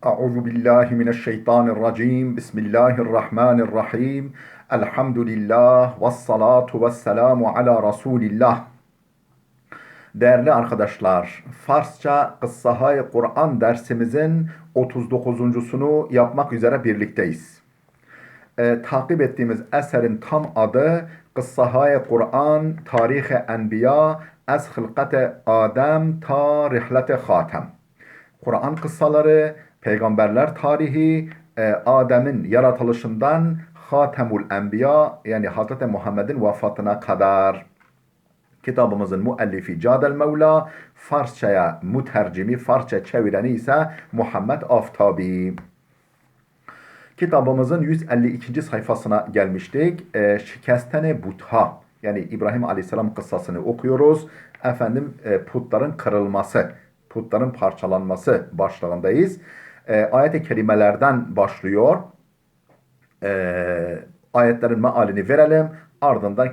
Euzu billahi mineşşeytanirracim. Bismillahirrahmanirrahim. Elhamdülillah ve salatu ve selamu ala Resulillah. Değerli arkadaşlar, Farsça Kıssahâ-i Kur'an dersimizin 39.sunu yapmak üzere birlikteyiz. Takip ettiğimiz eserin tam adı Kıssahâ-i Kur'an Tarih-i Enbiya Ez Hılkate Adem Ta Rihlete Hatem. Kur'an kıssaları, peygamberler tarihi, Adem'in yaratılışından Hatemul Enbiya yani Hazreti Muhammed'in vefatına kadar. Kitabımızın müellifi Cadel Mevla, Farsçaya mütercimi, Farsça çevireni ise Muhammed Aftabi. Kitabımızın 152. sayfasına gelmiştik. Şikestene Butha yani İbrahim Aleyhisselam kıssasını okuyoruz. Putların kırılması, putların parçalanması başlığındayız. Ayet-i kerimelerden başlıyor. Ayetlerin mealini verelim. Ardından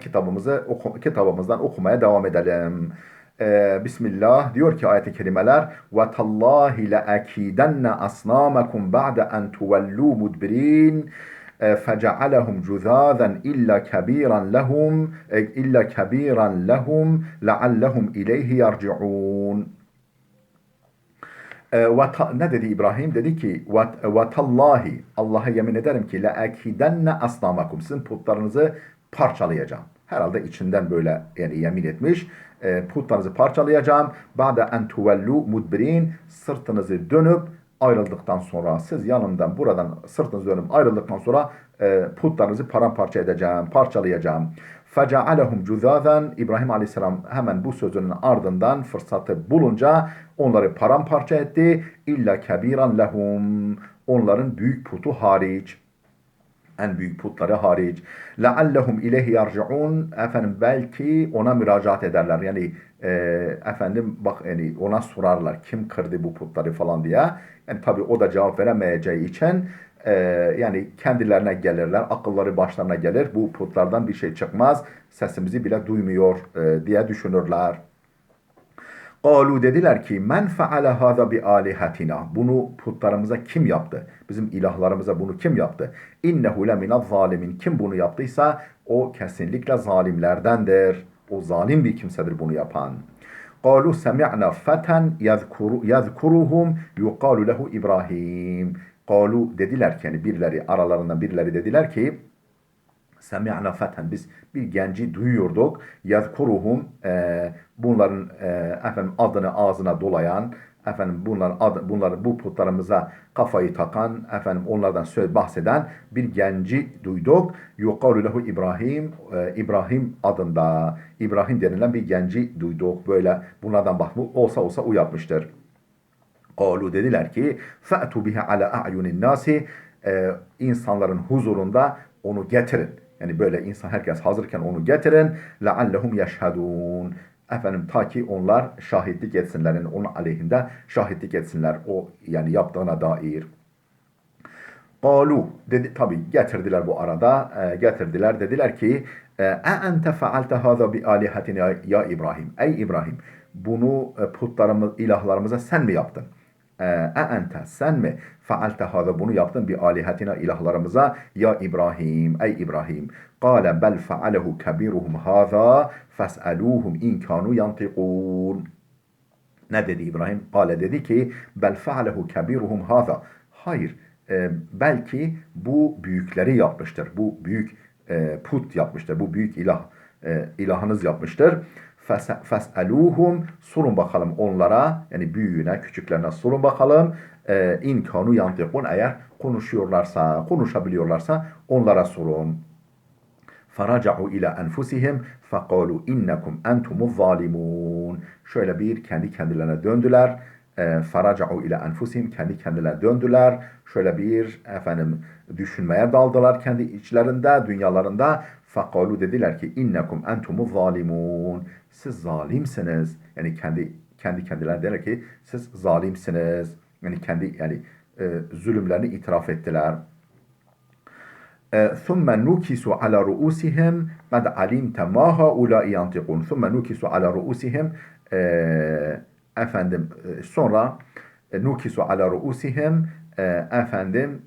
kitabımızdan okumaya devam edelim. Bismillah diyor ki ayet-i kerimeler ve tallahi la akidenne asnamakum ba'de en tuvellu mudbirin fece'alehum cuzâzen illa kebiran lehum leallehum ileyhi yerci'un. Ne dedi İbrahim? Dedi ki ve tallahi Allah'a yemin ederim ki la akidenne asnamakum sizin putlarınızı parçalayacağım. Herhalde içinden böyle yani yemin etmiş. Putlarınızı parçalayacağım. Ba'de en tuvellu mudbirin sırtınızı dönüp ayrıldıktan sonra siz yanımdan buradan sırtınızı dönüp ayrıldıktan sonra putlarınızı paramparça edeceğim, parçalayacağım. فَجَعَلَهُمْ cüzâzen İbrahim Aleyhisselam hemen bu sözünün ardından fırsatı bulunca onları paramparça etti. İlla kebiran lehum onların büyük putu hariç. En büyük putları hariç. لَعَلَّهُمْ اِلَيْهِ يَرْجِعُونَ belki ona müracaat ederler. Yani ona sorarlar kim kırdı bu putları falan diye. Yani tabi o da cevap veremeyeceği için yani kendilerine gelirler, akılları başlarına gelir. Bu putlardan bir şey çıkmaz, sesimizi bile duymuyor diye düşünürler. Kalu dediler ki men feale hâzâ bi âlihetina. Bunu putlarımıza kim yaptı? Bizim ilahlarımıza bunu kim yaptı? İnnehu leminez zalimin. Kim bunu yaptıysa o kesinlikle zalimlerdendir. O zalim bir kimsedir bunu yapan. Kalu semi'na feten yezkuruhum yuqalu lehu İbrahim. Kalu dediler ki yani aralarından birileri dediler ki semi'na feten biz bir genci duyuyorduk. Yazkuruhum bunların adını ağzına dolayan bunların bu putlarımıza kafayı takan onlardan söz bahseden bir genci duyduk. Yuqalu lehu İbrahim İbrahim adında İbrahim denilen bir genci duyduk. Böyle bunlardan bahsediyor. Olsa o yapmıştır. Kalu dediler ki fa'tu biha ala a'yunin nasi insanların huzurunda onu getirin. Yani böyle herkes hazırken onu getirin. لَعَلَّهُمْ يَشْهَدُونَ ta ki onlar şahitlik etsinler. Yani onun aleyhinde şahitlik etsinler. O yani yaptığına dair. Kalu dedi tabi getirdiler bu arada. Getirdiler dediler ki ente faalte haza bi alihatina ya İbrahim. Ey İbrahim bunu ilahlarımıza sen mi yaptın? Ente sen mi faalte haza bunu yaptın bi alihatina ilahlarımıza ya İbrahim ey İbrahim. Kale bel faalehu kebiruhum haza fes'aluhum in kanu yantikun. Ne dedi İbrahim? Kale dedi ki bel faalehu kebiruhum haza. Hayır. Belki bu büyükleri yapmıştır. Bu büyük put yapmıştır. Bu büyük ilahınız yapmıştır. Fes'aluhum sorun bakalım onlara yani büyüğüne küçüklerine sorun bakalım in kanu yantikun eğer konuşabiliyorlarsa onlara sorun. فرجعوا إلى أنفسهم فقالوا إنكم أنتم الظالمون. Şöyle bir kendi kendilerine döndüler. Faraca'u ile enfusihim kendi kendilerine döndüler. Şöyle bir düşünmeye daldılar kendi içlerinde, dünyalarında. Fakalu dediler ki innekum entumuz zalimun. Siz zalimsiniz. Yani kendi kendilerine dediler ki siz zalimsiniz. Yani zulümlerini itiraf ettiler. ثم نكسوا على رؤوسهم قد علمت ما هؤلاء ينطقون ثم نكسوا على رؤوسهم sonra nukisu ala ruusihim efendim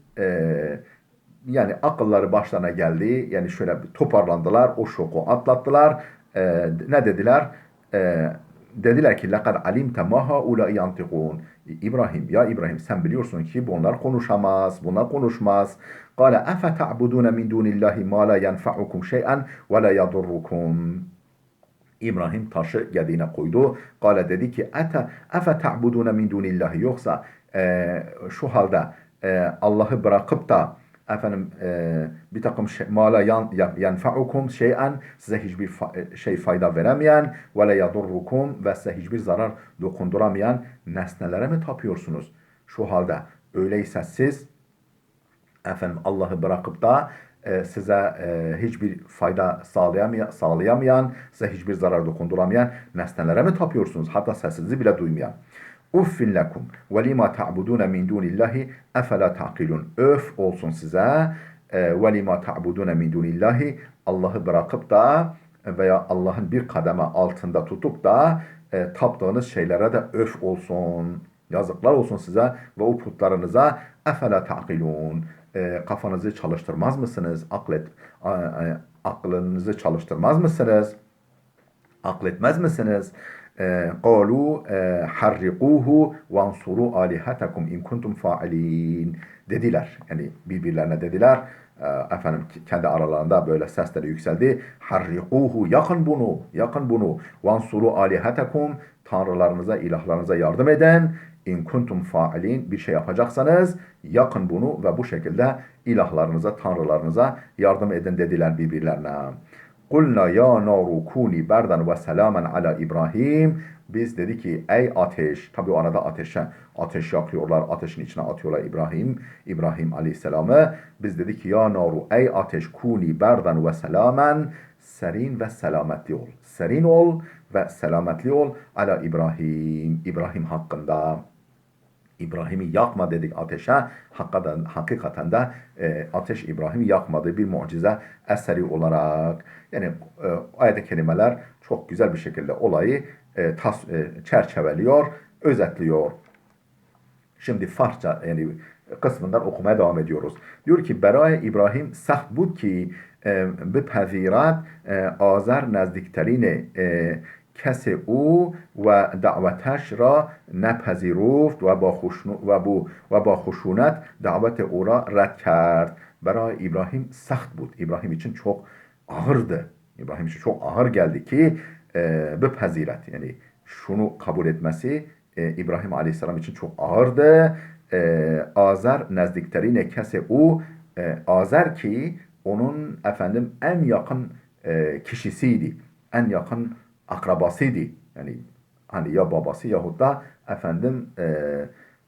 yani akılları başlarına geldi. Yani şöyle bir toparlandılar. O şoku atlattılar. Ne dediler? E, dediler ki لَقَدْ عَلِمْتَ مَا هَؤُلَاءِ يَنْطِقُونَ İbrahim, ya İbrahim sen biliyorsun ki bunlar konuşamaz. Bunlar konuşmaz. قَالَ أَفَتَعْبُدُونَ مِنْ دُونِ اللّٰهِ مَا لَا يَنْفَعُكُمْ شَيْئًا وَلَا يَضُرُّكُمْ İbrahim taşı gediğine koydu. Kale dedi ki efe ta'budune min dunillahi yoksa şu halde Allah'ı bırakıp da efendim bir takım mala yenfa'ukum şey'en size hiçbir şey fayda veremeyen ve la yadurrukum ve size hiçbir zarar dokunduramayan nesnelere mi tapıyorsunuz? Şu halde öyleyse siz efendim Allah'ı bırakıp da size hiçbir fayda sağlayamayan, size hiçbir zarar dokunduramayan nesnelere mi tapıyorsunuz? Hatta sesinizi bile duymayan. Uffin lekum ve lima ta'budun min dunillahi efela ta'qilun. Öf olsun size ve lima ta'budun min dunillahi Allah'ı bırakıp da veya Allah'ın bir kademe altında tutup da taptığınız şeylere de öf olsun. Yazıklar olsun size ve o putlarınıza efela ta'qilun. Kafanızı çalıştırmaz mısınız? Aklınızı çalıştırmaz mısınız? Akletmez misiniz? قالوا حرقوه وانصروا آلهتكم in kuntum fa'ilin dediler. Yani birbirlerine dediler. Efendim kendi aralarında böyle sesleri yükseldi. Harrikuhu yakın bunu, yakın bunu. Vansuru alihatekum tanrılarınıza, ilahlarınıza yardım eden. In kuntum fa'ilin bir şey yapacaksanız yakın bunu ve bu şekilde ilahlarınıza, tanrılarınıza yardım edin dediler birbirlerine. Kulna ya naru kuni berden ve selamen ala İbrahim. Biz dedi ki ey ateş, tabi o arada ateş yakıyorlar, ateşin içine atıyorlar İbrahim Aleyhisselam'ı. Biz dedi ki ya naru ey ateş kuni berden ve selamen, serin ve selametli ol. Serin ol ve selametli ol ala İbrahim hakkında. İbrahim'i yakma dedik ateşe. Hakikaten de ateş İbrahim'i yakmadı bir mucize eseri olarak. Yani ayet-i kerimeler çok güzel bir şekilde olayı çerçeveliyor, özetliyor. Şimdi Farsça yani kısmından okumaya devam ediyoruz. Diyor ki برای İbrahim سخت بود که بپذیرد آذر نزدیکترین کس او و دعوتش را نپذیرفت و با خشونت دعوت او را رد کرد. برای İbrahim سخت بود. İbrahim için çok ağırdı. İbrahim için çok ağır geldi ki bepezirət yani şunu kabul etmesi İbrahim Aleyhisselam için çok ağırdı. Azer nezdikterine kese o Azer ki onun efendim en yakın kişisiydi. En yakın akrabasıydı. Yani hani ya babası yahut da efendim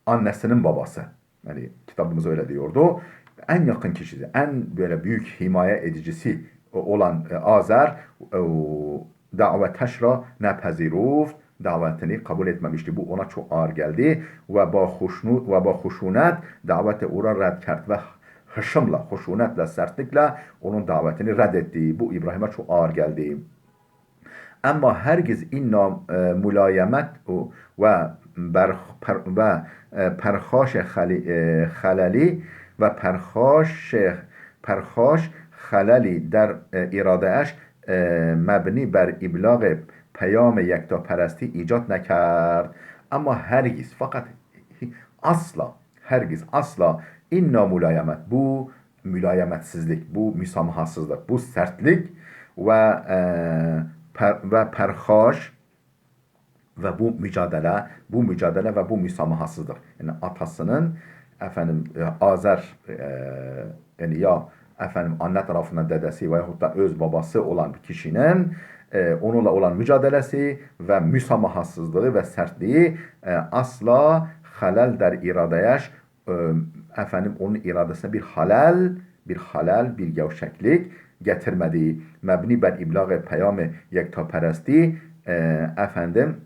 annesinin babası. Yani kitabımız öyle diyordu. En yakın kişisi, en böyle büyük himaye edicisi olan Azer daveteşra nepeziruf davetini kabul etmemişti. Bu ona çok ağır geldi. Ve ba huşunet davete ora red kert ve hışımla, huşunetle, sertlikle onun davetini reddetti. Bu İbrahim'e çok ağır geldi. Ama hergiz inna mülayemet ve perhaş halali ve perhaş halali der iradeeş mebni ber iblag پیام یکتاپرستی ایجاد نکرد. Ama hergiz fakat asla hergiz asla inna mülayemet bu mülayemetsizlik, bu müsamahasızlık, bu sertlik ve perhaş ve bu mücadele ve bu müsamahasızlık. Yani atasının efendim Azer yani ya efendim anne tarafından dedesi veyahut da öz babası olan bir kişinin onunla olan mücadelesi ve müsamahasızlığı ve sertliği asla halal der iradeyeş efendim onun iradesine bir gevşeklik getirmedi. Mebni ber iblag peyam yektaperesti efendim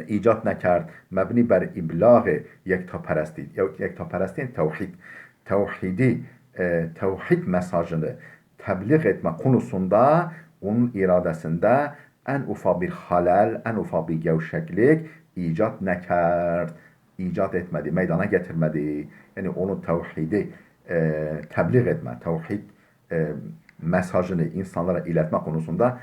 icat nekerd. Mebni ber iblag yektaperesti. Yektaperesti tevhid mesajını tebliğ etme konusunda onun iradesinde en ufak bir halal, en ufak bir gevşeklik icat nekerd. icat etmedi, meydana getirmedi. Yani onu tevhidi tebliğ etme, tevhid mesajını insanlara iletme konusunda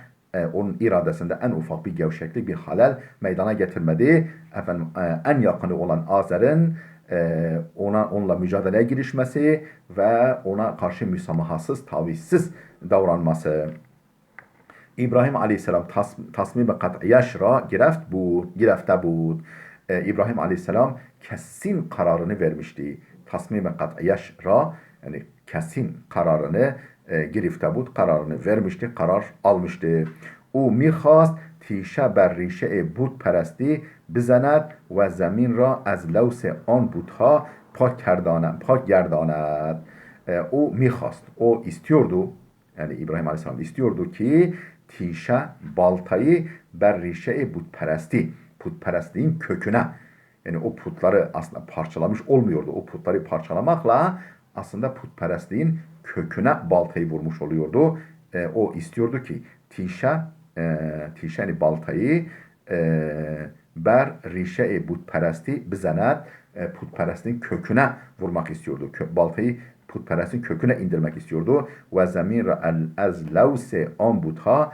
onun iradesinde en ufak bir gevşeklik, bir halel meydana getirmedi. Efendim, en yakını olan Azer'in onunla mücadeleye girişmesi ve ona karşı müsamahasız, tavizsiz davranması. İbrahim Aleyhisselam tasmim kat'iyeş ra girefte bud. İbrahim Aleyhisselam kesin kararını vermişti. Tasmim kat'iyeş ra, yani kesin kararını girifte bud, kararını vermişti, karar almıştı. O mikhast tişe ber rişe bud peresti bizenet ve zemin ra az levs an budha pak gerdanet. O mikhast, o istiyordu, yani İbrahim Aleyhisselam istiyordu ki tişe, baltayı ber rişe putperesti, putperestliğin köküne, yani o putları aslında parçalamış olmuyordu. O putları parçalamakla aslında putperestliğin köküne baltayı vurmuş oluyordu. O istiyordu ki tişe, yani baltayı ber rişe putperesti bizenet, putperestliğin köküne vurmak istiyordu. Baltayı putperestin köküne indirmek istiyordu. Ve zemin ra az levs an butha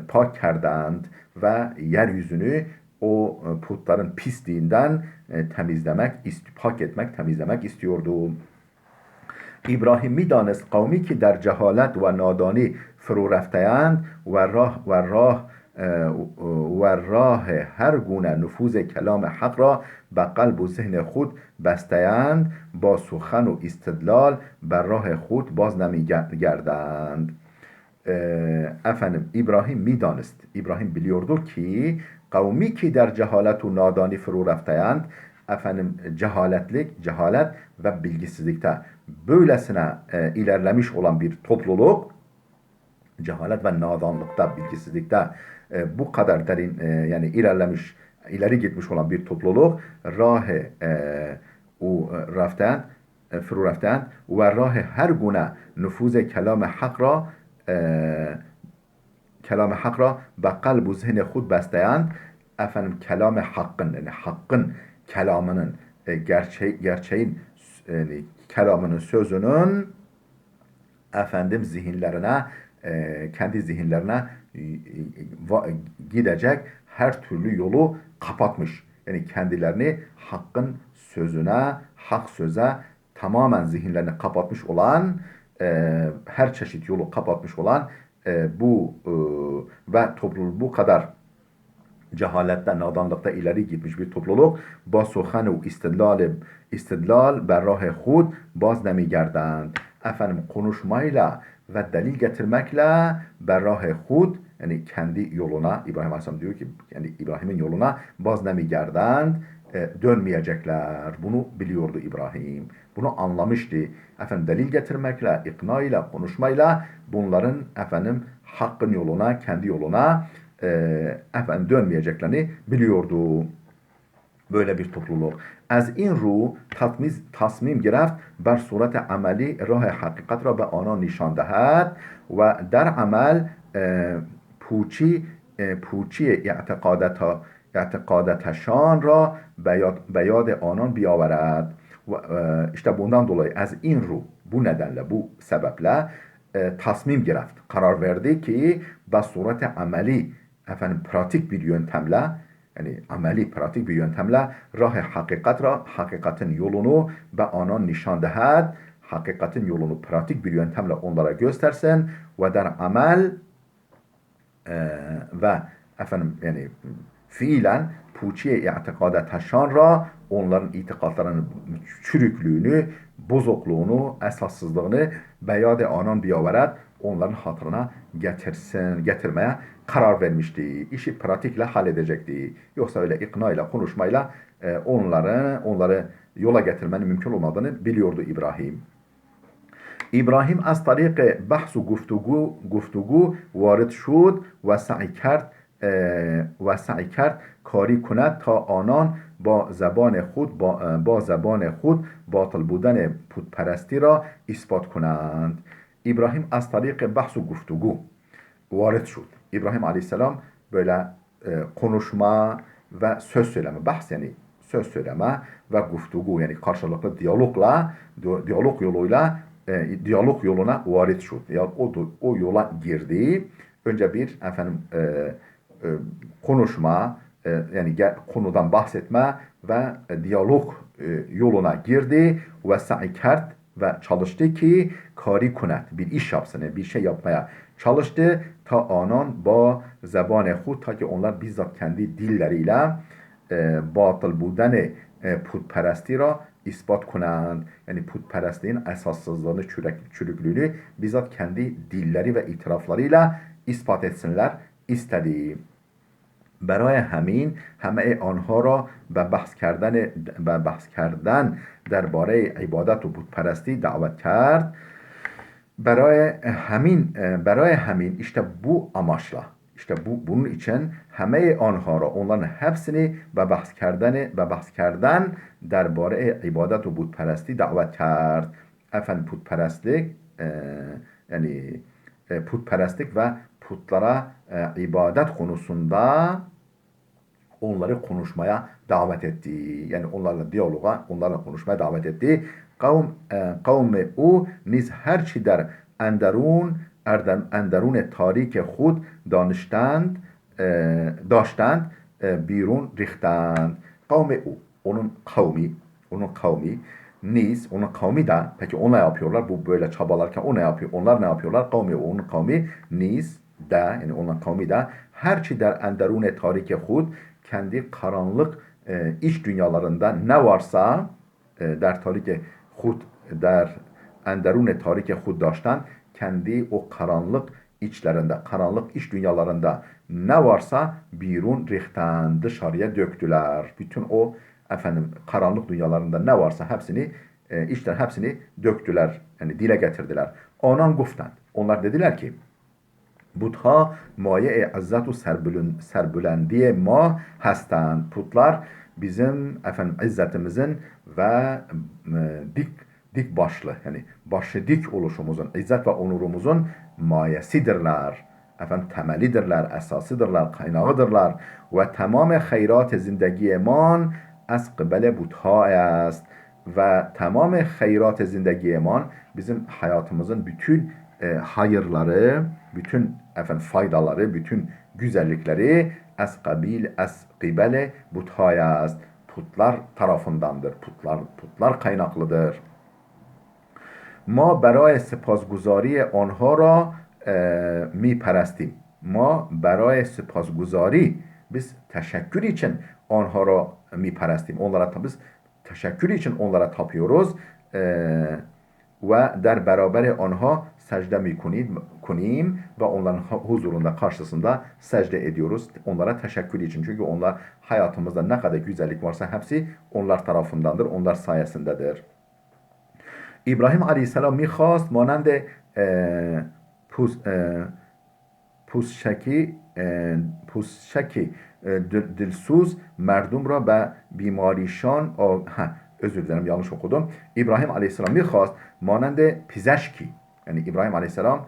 pak kerdand ve yeryüzünü o putların pisliğinden temizlemek, pak etmek, temizlemek istiyordu. İbrahim میدانست قومی که در جهالت و نادانی فرو رفته‌اند و راه هر گونه نفوذ کلام حق را به قلب و ذهن خود بسته‌اند با سخن و استدلال بر راه خود باز نمی‌گردند. Efendim İbrahim میدانست, İbrahim biliyordu ki kavmi ki der cehalet و nadani فرو رفته‌اند, efendim cehalet ve bilgisizlikte böylesine ilerlemiş olan bir topluluk, cehalet ve nadanlıkta, bilgisizlikte bu kadar derin yani ileri gitmiş olan bir topluluk rah رفتند فرو رفتند و راه هر گونه نفوذ کلام حق را به قلب و ذهن خود بسته‌اند. Efendim kelam hakkın, yani hakkın kelamının, gerçeğin yani kelamının, sözünün efendim zihinlerine, kendi zihinlerine gidecek her türlü yolu kapatmış. Yani kendilerini hakkın sözüne, hak söze tamamen zihinlerini kapatmış olan, her çeşit yolu kapatmış olan bu ve topluluğu bu kadar cehalette, nadanlıkta ileri gitmiş bir topluluk با سخن و istidlal ber rah خود باز نمیگردند. Efendim konuşmayla ve delil getirmekle ber rah خود, yani kendi yoluna, İbrahim Aleyhisselam diyor ki yani İbrahim'in yoluna baz nemigerden dönmeyecekler. Bunu biliyordu İbrahim. Bunu anlamıştı. Efendim delil getirmekle, ikna ile, konuşmayla bunların efendim hakkın yoluna, kendi yoluna efendim dönmeyeceklerini biliyordu. Böyle bir topluluk. Az این رو تصمیم گرفت بر صورت عملی راه حقیقت را به آنان نشان دهد و در عمل پوچی اعتقاداتشان را به yad آنان بیاورد. İşte bundan dolayı az این رو, bu nedenle, bu sebeple tasmim gereft, karar verdi ki به صورت عملی, efendim pratik bir yöntemle, yani ameli, pratik bir yöntemle hakikatin yolunu ve anan nişan dehed, hakikatin yolunu pratik bir yöntemle onlara göstersin ve der amel ve efendim yani fiilen puçiye i'tikadataşan ra, onların itikadlarının çürüklüğünü, bozukluğunu, esassızlığını beyade anan biyavered, onların hatırına getirmeye karar vermişti. İşi pratikle halledecekti. Yoksa öyle ikna ile, konuşmayla onları yola getirmenin mümkün olmadığını biliyordu İbrahim. İbrahim از طریق بحث و گفتگو وارد شد و سعی کرد کاری کند تا آنان با زبان خود باطل بودن پوتپرستی را اثبات کنند. İbrahim از طریق بحث و گفتگو وارد شد. İbrahim Aleyhisselam böyle konuşma ve söz söyleme, bahs yani söz söyleme ve guftugu yani karşılıklı diyalog yoluyla diyalog yoluna varit şud. Ya o yola girdi. Önce bir konuşma yani konudan bahsetme ve diyalog yoluna girdi ve sa'i kert ve çalıştı ki kari kunet bir iş yapsın, bir şey yapmaya çalıştı ta anan ba zebane khud ta ki onlar bizzat kendi dilleriyle batıl buden putperesti ra ispat kunand. Yani putperestliğin esassızlığını, çürüklüğünü bizzat kendi dilleri ve itiraflarıyla ispat etsinler istedi. برای همین همه آنها را به بحث کردن درباره عبادت و بتپرستی دعوت کرد. برای همین işte bu amaçla bunun için همه آنها را onların hepsini به بحث کردن درباره عبادت و بتپرستی دعوت کرد. Efendim putperestlik yani putperestlik ve putlara ibadet konusunda onları konuşmaya davet etti. Yani onlarla diyaloga, onlarla konuşmaya davet etti. Kavmi o niz her çi der اندرون تاریک خود داشتند بیرون ریختند. Kavmi o, onun kavmi niz, onun kavmi de peki o ne yapıyorlar? Bu böyle çabalarken o ne yapıyor? Onlar ne yapıyorlar? Kavmi o, onun kavmi niz de yani onun kavmi de her çi der enderune tarike hud kendi karanlık iç dünyalarında ne varsa der tarike hud der enderune tarike hud daştan kendi o karanlık içlerinde, karanlık iç dünyalarında ne varsa birun rihten dışarıya döktüler. Bütün o karanlık dünyalarında ne varsa hepsini hepsini döktüler. Yani dile getirdiler. Onan guftan. Onlar dediler ki Butha maye izzet و serbülendiye ma هستند. Putlar bizim izzetimizin ve dik başlı yani başı dik oluşumuzun, izzet ve onurumuzun mayesidirler. Temelidirler, esasıdırlar, kaynağıdırlar. Ve tamam hayrat zindegiyeman az qibele butha است. Ve tamam hayrat zindegiyeman bizim hayatımızın bütün hayırları, bütün faydaları, bütün güzellikleri es qibele buthaya است. Putlar tarafındandır. Putlar kaynaklıdır. ما برای سپاسگزاری آنها را می پرستیم. ما برای سپاسگزاری biz teşekkür için onha ra mi perestیم. Onlara biz teşekkür için onlara tapıyoruz. Ve der beraber onha secde mi kuneyim ve onların huzurunda karşısında secde ediyoruz. Onlara teşekkür için. Çünkü onlar hayatımızda ne kadar güzellik varsa hepsi onlar tarafındandır. Onlar sayesindedir. İbrahim Aleyhisselam میخواست مانند پوستشکی دلسوز مردم را به بیماریشان özür dilerim yanlış okudum. İbrahim Aleyhisselam میخواست مانند پزشکی yani İbrahim Aleyhisselam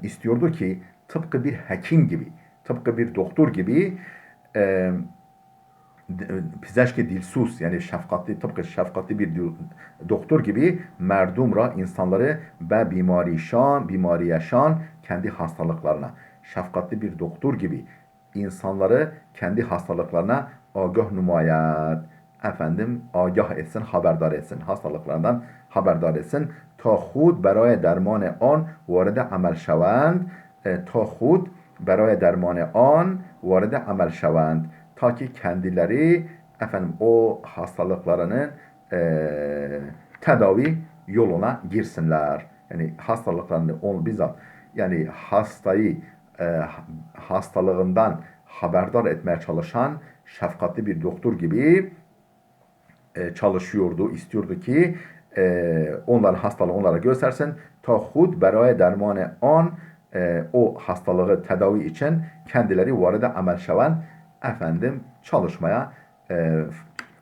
istiyordu ki tıpkı bir hekim gibi, tıpkı bir doktor gibi pizajke dilsus yani şefkatli tıpkı şefkatli bir doktor gibi merdumra insanları ve bimariyeşan kendi hastalıklarına şefkatli bir doktor gibi insanları kendi hastalıklarına agah numayat agah etsin, haberdar etsin, hastalıklarından haberdar etsin. Ta khud برای درمان آن وارد عمل شوند. تا خود برای درمان آن وارد عمل شوند. Ta ki kendileri o hastalıklarının tedavi yoluna girsinler. Yani hastalıklarını bizzat yani hastalığından haberdar etmeye çalışan şefkatli bir doktor gibi çalışıyordu, istiyordu ki onların hastalığı onlara göstersin. Ta hud beraya dermane an o hastalığı tedavi için kendileri varide amel şeven çalışmaya,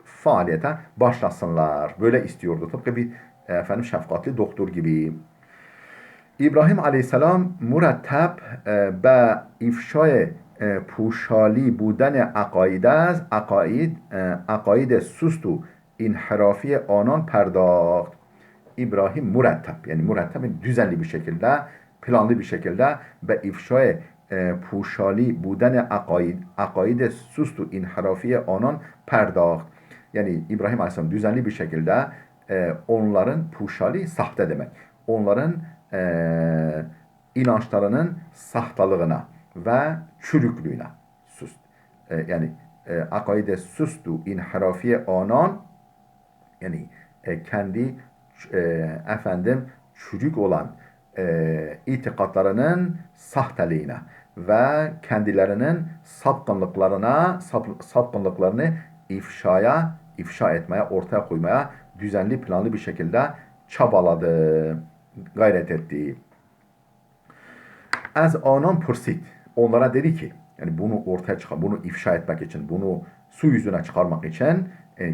faaliyete başlasınlar. Böyle istiyordu. Tıpkı bir şefkatli doktor gibi. İbrahim Aleyhisselam müretteb به ifşای پوشالی بودن عقاید است، عقاید سست و inhirafi آنان پرداخت. İbrahim mürettep, yani mürettep düzenli bir şekilde, planlı bir şekilde ve ifşaya puşali buden akaide sustu inhirafiye onun perdağıt. Yani İbrahim Aleyhisselam düzenli bir şekilde onların puşali sahte demek. Onların inançlarının sahtalığına ve çürüklüğüne sust. Yani akaide sustu inhirafiye onun yani kendi efendim çürük olan itikatlarının sahteliğine ve kendilerinin sapkınlıklarını ifşa etmeye, ortaya koymaya düzenli, planlı bir şekilde çabaladı, gayret etti. Az anan pırsit. Onlara dedi ki, yani bunu ortaya çıkar, bunu ifşa etmek için, bunu su yüzüne çıkarmak için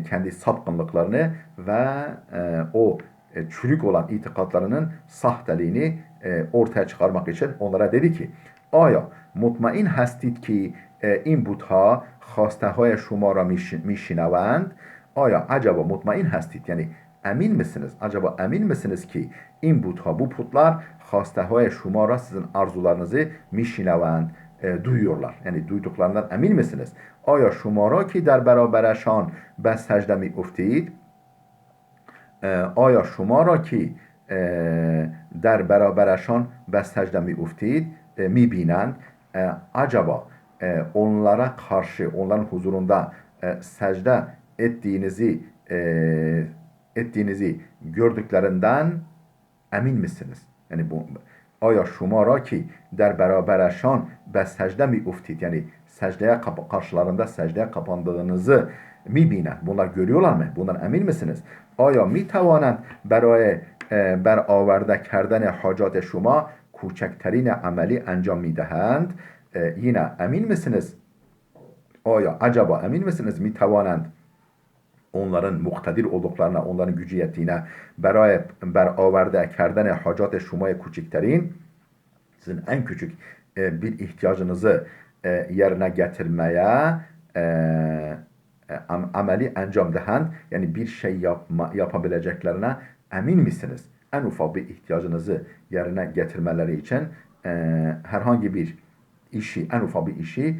kendi sapkınlıklarını ve o çürük olan itikatlarının sahteliğini ortaya çıkarmak için onlara dedi ki, آیا مطمئن هستید که این بتها خواسته های شما را میشنوند؟ آیا acaba mutmain هستید yani emin misiniz? Acaba emin misiniz ki این بتها bu putlar خواسته های شما را sizin arzularınızı میشنوند duyuyorlar. Yani duyduklarından emin misiniz? آیا شما را که در برابرشان به سجده می افتید آیا شما را که در برابرشان به سجده می افتید می بینند acaba onlara karşı onların huzurunda secde ettiğinizi gördüklerinden emin misiniz? Yani bu آیا شما را ki der beraberşan به secde mi uftid yani secdeye karşılarında secdeye kapandığınızı mi binen? Bunlar görüyorlar mı? Bundan emin misiniz? آیا می توانند برای برآورده کردن حاجات شما کوچکترین عملی انجام می دهند؟ yine emin misiniz? Acaba emin misiniz? Mi توانند onların muktedir olduklarına, onların gücü yettiğine beraber kerdene hacat-ı şumaya küçüklerin sizin en küçük bir ihtiyacınızı yerine getirmeye ameli encam dehend yani bir şey yapabileceklerine emin misiniz? En ufak bir ihtiyacınızı yerine getirmeleri için herhangi bir işi, en ufak bir işi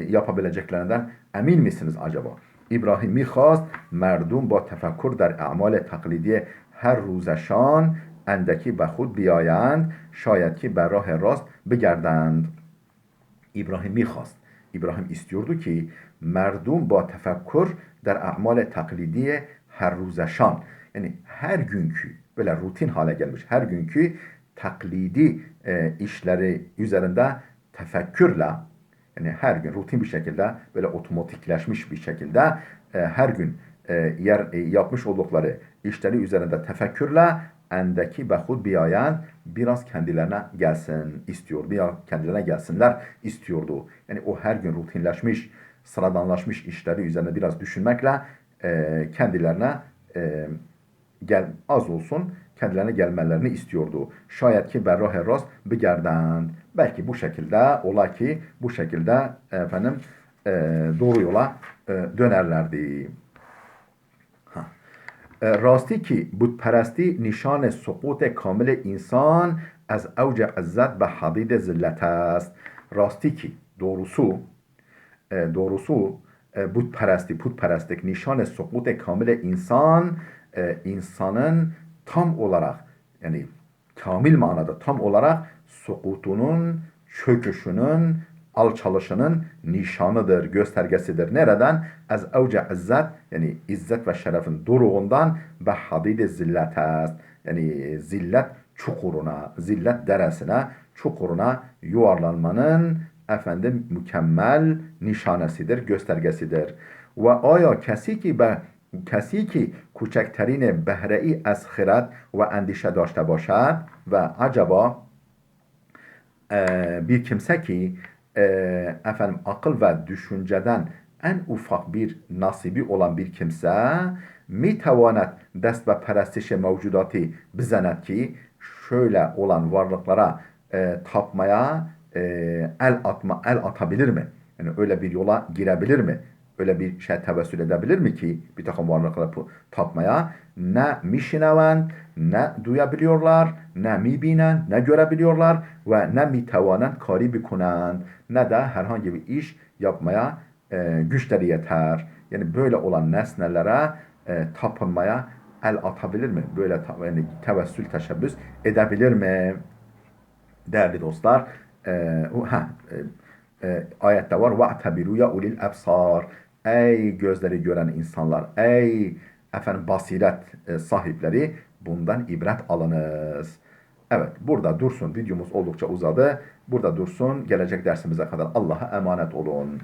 yapabileceklerinden emin misiniz acaba? İbrahim میخواست مردم با تفکر در اعمال تقلیدی هر روزشان اندکی به خود بیایند شاید که بر راه راست بگردند. İbrahim میخواست. İbrahim istiyordu ki merdum با تفکر در اعمال تقلیدی her روزشان yani her günkü böyle rutin hale gelmiş her günkü taklidi işleri üzerinde tefekkürle yani her gün rutin bir şekilde böyle otomatikleşmiş bir şekilde her gün yapmış oldukları işleri üzerinde tefekkürle endeki behud biayen biraz kendilerine gelsin istiyor. Biraz kendilerine gelsinler istiyordu. Yani o her gün rutinleşmiş, sıradanlaşmış işleri üzerine biraz düşünmekle kendilerine az olsun kendilerine gelmelerini istiyordu. Şayet ki berrah rast begerdend. Belki bu şekilde ola ki bu şekilde efendim doğru yola dönerlerdi. راستی که بتپرستی نشان سقوط کامل انسان از اوج عزت به حدید ذلت است. Rasti ki doğrusu putperestlik nişan sukut kamil insan insanın tam olarak yani kamil manada tam olarak sukutunun çöküşünün alçalışının nişanıdır, göstergesidir. Nereden? Az evce izzet yani izzet ve şerefin doruğundan ve hadid zillet است. Yani zillet çukuruna, zillet deresine, çukuruna yuvarlanmanın efendim mükemmel nişanesidir, göstergesidir. Ve aya kesi ki کوچکترین بهره‌ای از خرد و اندیشه داشته باشد و acaba bir kimse ki efendim akıl ve düşünceden en ufak bir nasibi olan bir kimse mitavanet dest ve perestiş mevcudati bizanet ki şöyle olan varlıklara tapmaya el atabilir mi? Yani öyle bir yola girebilir mi? Öyle bir şey tevessül edebilir mi ki bir takım varlıkları tapmaya? Ne mişineven, ne duyabiliyorlar, ne mibinen, ne görebiliyorlar ve ne mitevanen kari bikunen, ne de herhangi bir iş yapmaya güçleri yeter. Yani böyle olan nesnelere tapınmaya el atabilir mi? Böyle yani tevessül, teşebbüs edebilir mi? Değerli dostlar, ayette var. وَاَعْتَبِرُوا ya ulil ebsar. Ey gözleri gören insanlar, ey efendim basiret sahipleri, bundan ibret alınız. Evet, burada dursun. Videomuz oldukça uzadı. Burada dursun. Gelecek dersimize kadar Allah'a emanet olun.